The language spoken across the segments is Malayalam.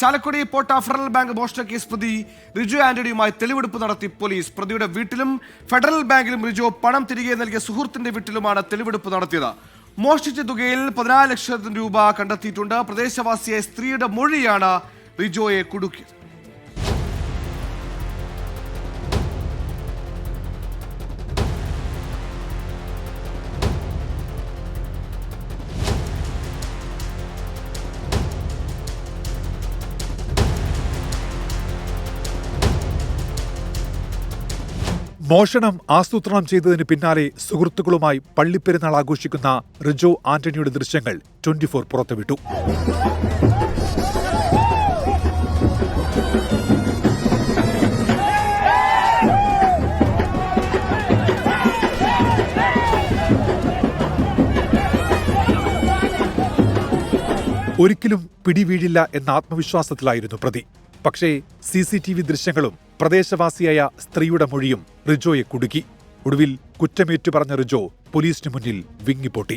ചാലക്കുടി പോട്ട ഫെഡറൽ ബാങ്ക് മോഷണ കേസ് പ്രതി റിജു ആന്റണിയുമായി തെളിവെടുപ്പ് നടത്തി പോലീസ്. പ്രതിയുടെ വീട്ടിലും ഫെഡറൽ ബാങ്കിലും റിജു പണം തിരികെ നൽകിയ സുഹൃത്തിന്റെ വീട്ടിലുമാണ് തെളിവെടുപ്പ് നടത്തിയത്. മോഷ്ടിച്ച തുകയിൽ 14 ലക്ഷം രൂപ കണ്ടെത്തിയിട്ടുണ്ട്. പ്രദേശവാസിയായ സ്ത്രീയുടെ മൊഴിയാണ് റിജോയെ കുടുക്കിയത്. മോഷണം ആസൂത്രണം ചെയ്തതിന് പിന്നാലെ സുഹൃത്തുക്കളുമായി പള്ളിപ്പെരുന്നാൾ ആഘോഷിക്കുന്ന റിജോ ആന്റണിയുടെ ദൃശ്യങ്ങൾ 24 പുറത്തുവിട്ടു. ഒരിക്കലും പിടിവീഴില്ല എന്ന ആത്മവിശ്വാസത്തിലായിരുന്നു പ്രതി. പക്ഷേ CCTV ദൃശ്യങ്ങളും പ്രദേശവാസിയായ സ്ത്രീയുടെ മൊഴിയും റിജോയെ കുടുക്കി. ഒടുവിൽ കുറ്റമേറ്റു പറഞ്ഞ റിജോ പോലീസിന് മുന്നിൽ വിങ്ങിപ്പൊട്ടി.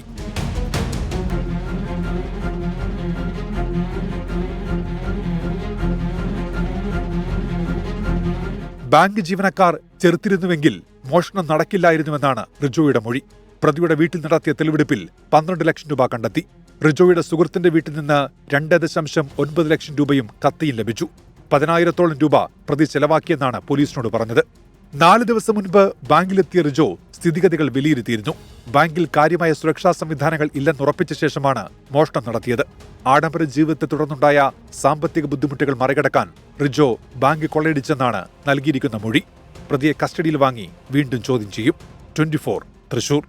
ബാങ്ക് ജീവനക്കാർ ചെറുത്തിരുന്നുവെങ്കിൽ മോഷണം നടക്കില്ലായിരുന്നുവെന്നാണ് റിജോയുടെ മൊഴി. പ്രതിയുടെ വീട്ടിൽ നടത്തിയ തെളിവെടുപ്പിൽ 12 ലക്ഷം രൂപ കണ്ടെത്തി. റിജോയുടെ സുഹൃത്തിന്റെ വീട്ടിൽ നിന്ന് 2.9 ലക്ഷം രൂപയും കത്തിയും ലഭിച്ചു. 10,000-ഓളം രൂപ പ്രതി ചെലവാക്കിയെന്നാണ് പോലീസിനോട് പറഞ്ഞത്. 4 ദിവസം മുൻപ് ബാങ്കിലെത്തിയ റിജോ സ്ഥിതിഗതികൾ വിലയിരുത്തിയിരുന്നു. ബാങ്കിൽ കാര്യമായ സുരക്ഷാ സംവിധാനങ്ങൾ ഇല്ലെന്നുറപ്പിച്ച ശേഷമാണ് മോഷണം നടത്തിയത്. ആഡംബര ജീവിതത്തെ തുടർന്നുണ്ടായ സാമ്പത്തിക ബുദ്ധിമുട്ടുകൾ മറികടക്കാൻ റിജോ ബാങ്ക് കൊള്ളയടിച്ചെന്നാണ് നൽകിയിരിക്കുന്ന മൊഴി. പ്രതിയെ കസ്റ്റഡിയിൽ വാങ്ങി വീണ്ടും ചോദ്യം ചെയ്യും. 24 തൃശൂർ.